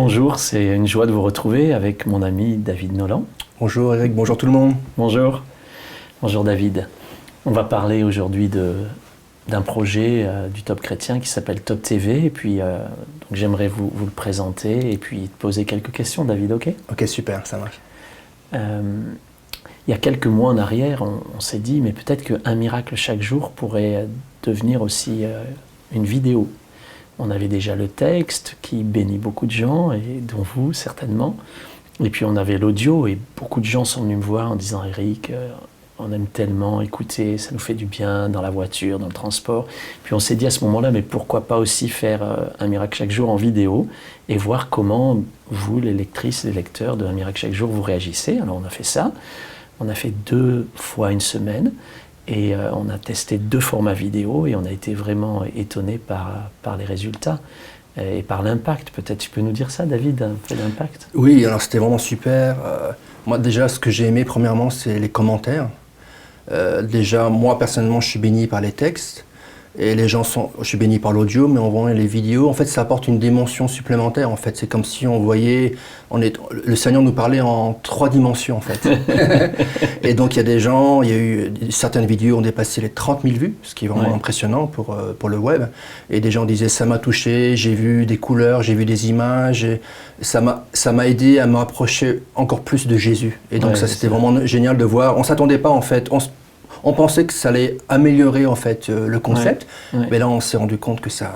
bonjour, c'est une joie de vous retrouver avec mon ami David Nolan. Bonjour Eric, bonjour tout le monde. Bonjour. Bonjour David. On va parler aujourd'hui d'un projet du Top Chrétien qui s'appelle Top TV et puis donc j'aimerais vous le présenter et puis te poser quelques questions, David, ok? Ok, super, ça marche. Il y a quelques mois en arrière, on s'est dit mais peut-être qu'un miracle chaque jour pourrait devenir aussi une vidéo. On avait déjà le texte qui bénit beaucoup de gens, et dont vous certainement. Et puis on avait l'audio, et beaucoup de gens sont venus me voir en disant « Eric, on aime tellement écouter, ça nous fait du bien dans la voiture, dans le transport. » Puis on s'est dit à ce moment-là, mais pourquoi pas aussi faire un miracle chaque jour en vidéo et voir comment vous, les lectrices, les lecteurs de Un miracle chaque jour, vous réagissez. Alors on a fait ça. On a fait 2 fois une semaine. Et on a testé 2 formats vidéo et on a été vraiment étonné par les résultats et par l'impact. Peut-être tu peux nous dire ça, David, un peu l'impact? Oui, alors c'était vraiment super. Moi déjà, ce que j'ai aimé premièrement, c'est les commentaires. Déjà, moi personnellement, je suis béni par les textes. Et les gens je suis béni par l'audio, mais en voyant les vidéos, en fait, ça apporte une dimension supplémentaire. En fait, c'est comme si on voyait, le Seigneur nous parlait en 3 dimensions, en fait. Et donc, il y a des gens, il y a eu certaines vidéos ont dépassé les 30 000 vues, ce qui est vraiment impressionnant pour le web. Et des gens disaient, ça m'a touché, j'ai vu des couleurs, j'ai vu des images, et ça m'a aidé à m'approcher encore plus de Jésus. Et donc, ça, c'était vraiment génial de voir. On s'attendait pas, en fait. On pensait que ça allait améliorer en fait le concept, mais là on s'est rendu compte que ça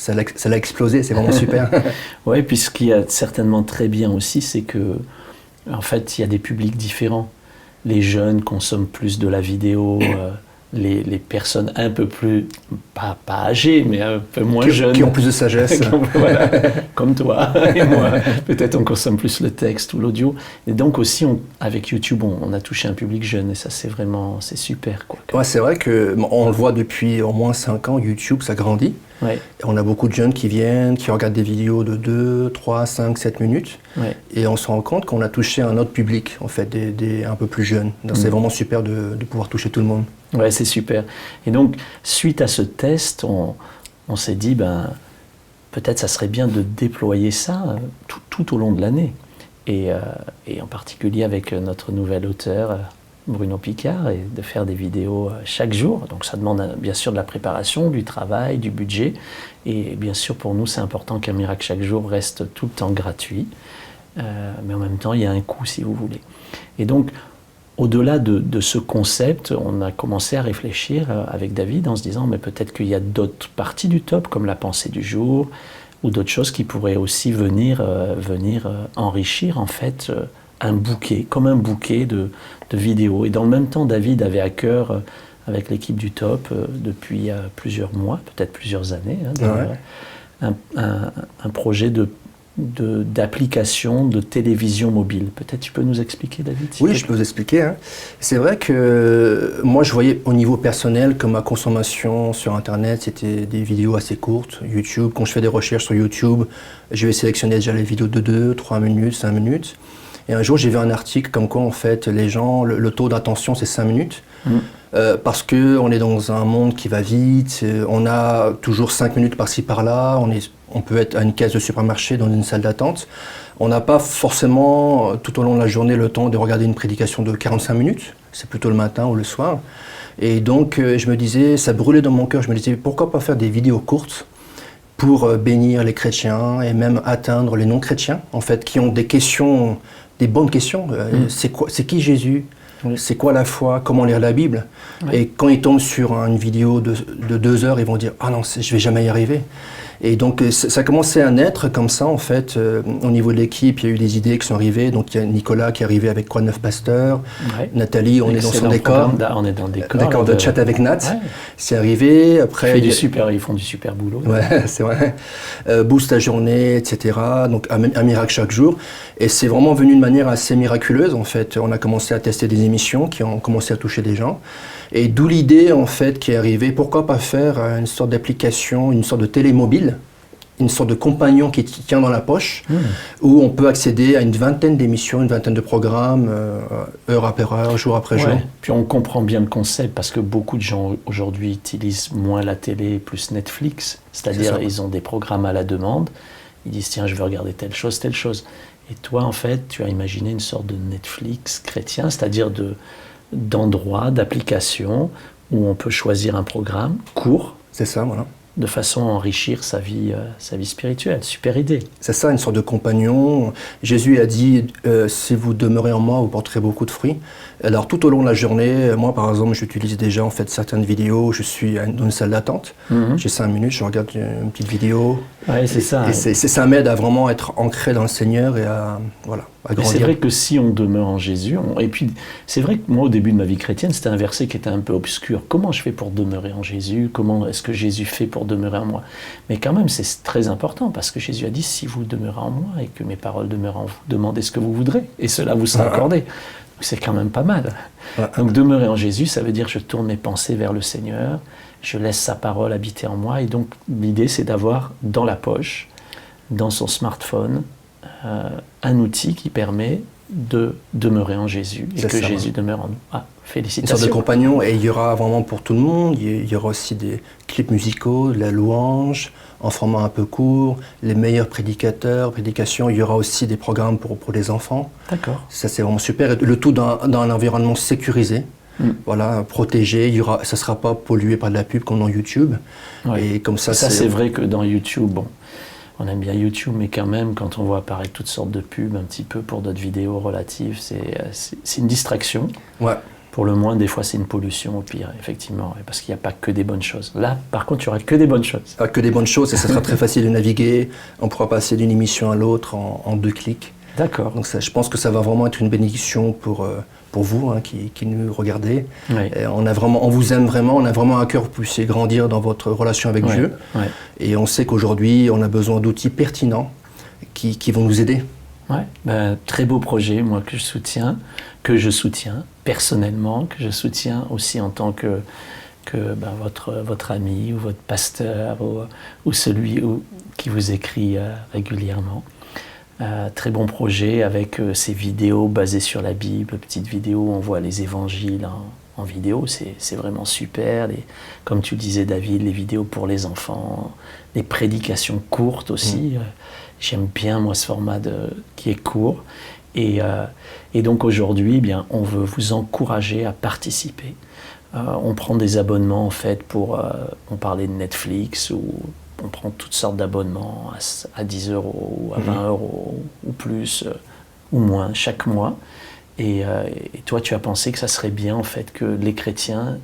l'a explosé, c'est vraiment super. Oui, puis ce qui est certainement très bien aussi, c'est que en fait il y a des publics différents. Les jeunes consomment plus de la vidéo, les personnes un peu plus, pas âgées, mais un peu moins jeunes. Qui ont plus de sagesse. Voilà, comme toi et moi. Peut-être on consomme plus le texte ou l'audio. Et donc aussi, avec YouTube, on a touché un public jeune et ça, c'est super, quoi. Ouais, c'est vrai qu'on le voit depuis au moins 5 ans, YouTube, ça grandit. Ouais. Et on a beaucoup de jeunes qui viennent, qui regardent des vidéos de 2, 3, 5, 7 minutes. Ouais. Et on se rend compte qu'on a touché un autre public, en fait, des un peu plus jeunes. Donc c'est vraiment super de pouvoir toucher tout le monde. Ouais, c'est super. Et donc, suite à ce test, on s'est dit, peut-être ça serait bien de déployer ça tout au long de l'année. Et en particulier avec notre nouvel auteur, Bruno Picard, et de faire des vidéos chaque jour. Donc ça demande bien sûr de la préparation, du travail, du budget. Et bien sûr, pour nous, c'est important qu'un miracle chaque jour reste tout le temps gratuit. Mais en même temps, il y a un coût, si vous voulez. Et donc, au-delà de ce concept, on a commencé à réfléchir avec David en se disant mais peut-être qu'il y a d'autres parties du top, comme la pensée du jour, ou d'autres choses qui pourraient aussi venir enrichir en fait un bouquet, comme un bouquet de vidéos. Et dans le même temps, David avait à cœur, avec l'équipe du top, depuis plusieurs mois, peut-être plusieurs années, un projet d'application de télévision mobile. Peut-être tu peux nous expliquer, David? Oui, je peux vous expliquer. Hein. C'est vrai que moi, je voyais au niveau personnel que ma consommation sur Internet, c'était des vidéos assez courtes. YouTube, quand je fais des recherches sur YouTube, je vais sélectionner déjà les vidéos de 2, 3 minutes, 5 minutes. Et un jour, j'ai vu un article comme quoi, en fait, les gens, le taux d'attention, c'est 5 minutes. Parce qu'on est dans un monde qui va vite, on a toujours 5 minutes par-ci par-là, on peut être à une caisse de supermarché dans une salle d'attente. On n'a pas forcément tout au long de la journée le temps de regarder une prédication de 45 minutes, c'est plutôt le matin ou le soir. Et donc je me disais, ça brûlait dans mon cœur, je me disais pourquoi pas faire des vidéos courtes pour bénir les chrétiens et même atteindre les non-chrétiens, en fait, qui ont des questions, des bonnes questions. C'est qui Jésus ? C'est quoi la foi? Comment lire la Bible? Et quand ils tombent sur une vidéo de 2 heures, ils vont dire « Ah non, je vais jamais y arriver ». Et donc ça a commencé à naître comme ça en fait. Au niveau de l'équipe, il y a eu des idées qui sont arrivées. Donc il y a Nicolas qui est arrivé avec Quoi de Neuf Pasteur. Nathalie, on est dans son décor. On est dans le décor de chat avec Nat. C'est arrivé. Après, ils font du super boulot. Ouais, c'est vrai. Boost ta journée, etc. Donc un miracle chaque jour. Et c'est vraiment venu de manière assez miraculeuse en fait. On a commencé à tester des émissions qui ont commencé à toucher des gens. Et d'où l'idée en fait qui est arrivée, pourquoi pas faire une sorte d'application, une sorte de télé mobile, une sorte de compagnon qui tient dans la poche, où on peut accéder à une vingtaine d'émissions, une vingtaine de programmes, heure après heure, jour après jour. Puis on comprend bien le concept parce que beaucoup de gens aujourd'hui utilisent moins la télé, plus Netflix, c'est-à-dire ils ont des programmes à la demande. Ils disent tiens, je veux regarder telle chose, telle chose. Et toi, en fait, tu as imaginé une sorte de Netflix chrétien, c'est-à-dire d'endroits, d'applications où on peut choisir un programme court. C'est ça, voilà. De façon à enrichir sa vie spirituelle. Super idée. C'est ça, une sorte de compagnon. Jésus a dit, si vous demeurez en moi, vous porterez beaucoup de fruits. Alors tout au long de la journée, moi par exemple, j'utilise déjà en fait certaines vidéos, je suis dans une salle d'attente, j'ai 5 minutes, je regarde une petite vidéo. Ouais, c'est ça. Et ça m'aide à vraiment être ancré dans le Seigneur et à grandir. C'est vrai que si on demeure en Jésus, et puis c'est vrai que moi au début de ma vie chrétienne, c'était un verset qui était un peu obscur. Comment je fais pour demeurer en Jésus? Comment est-ce que Jésus fait pour demeurer en moi? Mais quand même, c'est très important parce que Jésus a dit, si vous demeurez en moi et que mes paroles demeurent en vous, demandez ce que vous voudrez et cela vous sera accordé. C'est quand même pas mal. Donc demeurer en Jésus, ça veut dire je tourne mes pensées vers le Seigneur, je laisse sa parole habiter en moi. Et donc l'idée, c'est d'avoir dans la poche, dans son smartphone, un outil qui permet de demeurer en Jésus et que Jésus demeure en nous. Ah, félicitations. Une sorte de compagnon, et il y aura vraiment pour tout le monde, il y aura aussi des clips musicaux, de la louange, en format un peu court, les meilleurs prédications, il y aura aussi des programmes pour les enfants. D'accord. Ça c'est vraiment super, et le tout dans un environnement sécurisé, voilà, protégé, ça ne sera pas pollué par de la pub comme dans YouTube. Ouais. Et comme ça, c'est vrai que dans YouTube, bon, on aime bien YouTube, mais quand même, quand on voit apparaître toutes sortes de pubs un petit peu pour d'autres vidéos relatives, c'est une distraction. Ouais. Pour le moins, des fois, c'est une pollution au pire, effectivement, parce qu'il n'y a pas que des bonnes choses. Là, par contre, il n'y aura que des bonnes choses. Que des bonnes choses, et ça sera très facile de naviguer. On pourra passer d'une émission à l'autre en 2 clics. D'accord. Donc ça, je pense que ça va vraiment être une bénédiction pour vous qui nous regardez. Oui. On vous aime vraiment, on a vraiment à cœur que vous puissiez grandir dans votre relation avec Dieu. Ouais. Et on sait qu'aujourd'hui, on a besoin d'outils pertinents qui vont nous aider. Ouais. Très beau projet, moi, que je soutiens personnellement, que je soutiens aussi en tant que votre ami ou votre pasteur ou celui qui vous écrit régulièrement. Très bon projet avec ces vidéos basées sur la Bible, petites vidéos où on voit les évangiles en vidéo, c'est vraiment super. Comme tu le disais David, les vidéos pour les enfants, les prédications courtes aussi. J'aime bien moi ce format qui est court. Et donc aujourd'hui, eh bien, on veut vous encourager à participer. On prend des abonnements en fait on parlait de Netflix ou on prend toutes sortes d'abonnements à 10 € ou à 20 € ou plus ou moins chaque mois. Et toi, tu as pensé que ça serait bien en fait que les chrétiens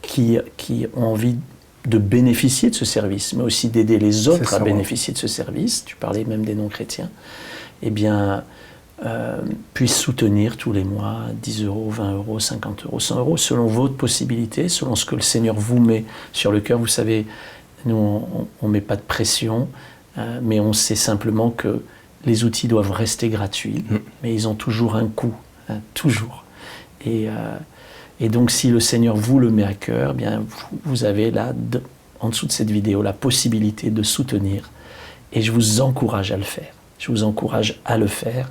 qui ont envie de bénéficier de ce service, mais aussi d'aider les autres à bénéficier de ce service, tu parlais même des non-chrétiens, eh bien, puissent soutenir tous les mois 10 €, 20 €, 50 €, 100 €, selon votre possibilité, selon ce que le Seigneur vous met sur le cœur. Vous savez, nous, on ne met pas de pression, mais on sait simplement que les outils doivent rester gratuits, mais ils ont toujours un coût, toujours. Et donc, si le Seigneur vous le met à cœur, eh bien, vous avez là, en dessous de cette vidéo, la possibilité de soutenir. Et je vous encourage à le faire. Je vous encourage à le faire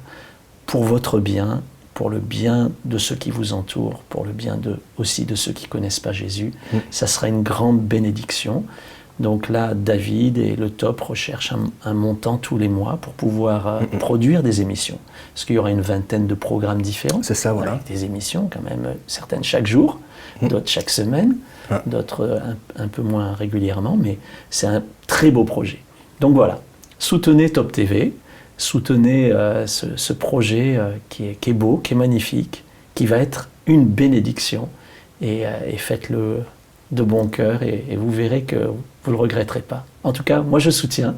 pour votre bien, pour le bien de ceux qui vous entourent, pour le bien aussi de ceux qui ne connaissent pas Jésus. Ça sera une grande bénédiction. Donc là, David et le Top recherchent un montant tous les mois pour pouvoir produire des émissions. Parce qu'il y aura une vingtaine de programmes différents. C'est ça, voilà. Avec des émissions quand même, certaines chaque jour, d'autres chaque semaine, d'autres un peu moins régulièrement, mais c'est un très beau projet. Donc voilà, soutenez Top TV, soutenez ce projet qui est beau, qui est magnifique, qui va être une bénédiction, et faites-le de bon cœur et vous verrez que vous ne le regretterez pas. En tout cas, moi je soutiens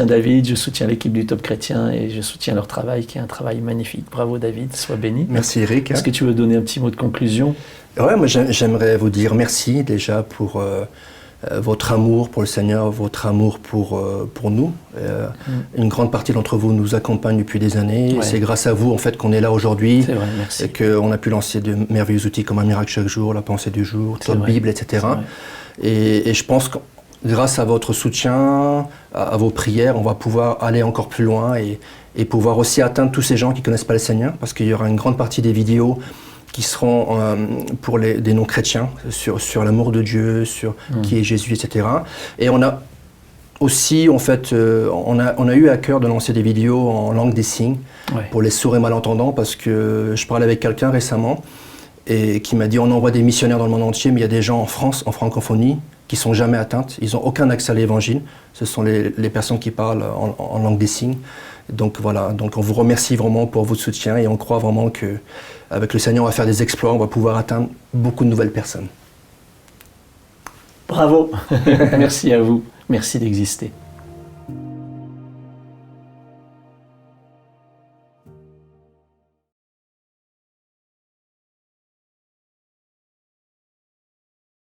David, je soutiens l'équipe du Top Chrétien et je soutiens leur travail qui est un travail magnifique. Bravo David, sois béni. Merci Eric. Est-ce que tu veux donner un petit mot de conclusion? Ouais, moi j'aimerais vous dire merci déjà pour votre amour pour le Seigneur, votre amour pour nous. Une grande partie d'entre vous nous accompagne depuis des années. C'est grâce à vous en fait qu'on est là aujourd'hui. C'est vrai, merci. Et qu'on a pu lancer de merveilleux outils comme Un miracle chaque jour, La pensée du jour, Top Bible, etc. Et je pense que grâce à votre soutien, à vos prières, on va pouvoir aller encore plus loin et pouvoir aussi atteindre tous ces gens qui ne connaissent pas le Seigneur, parce qu'il y aura une grande partie des vidéos qui seront pour des non-chrétiens, sur l'amour de Dieu, sur qui est Jésus, etc. Et on a Aussi, en fait, on a eu à cœur de lancer des vidéos en langue des signes pour les sourds et malentendants, parce que je parlais avec quelqu'un récemment et qui m'a dit on envoie des missionnaires dans le monde entier, mais il y a des gens en France, en francophonie, qui sont jamais atteintes. Ils n'ont aucun accès à l'évangile. Ce sont les personnes qui parlent en langue des signes. Donc voilà, donc on vous remercie vraiment pour votre soutien et on croit vraiment qu'avec le Seigneur, on va faire des exploits, on va pouvoir atteindre beaucoup de nouvelles personnes. Bravo. Merci à vous. Merci d'exister.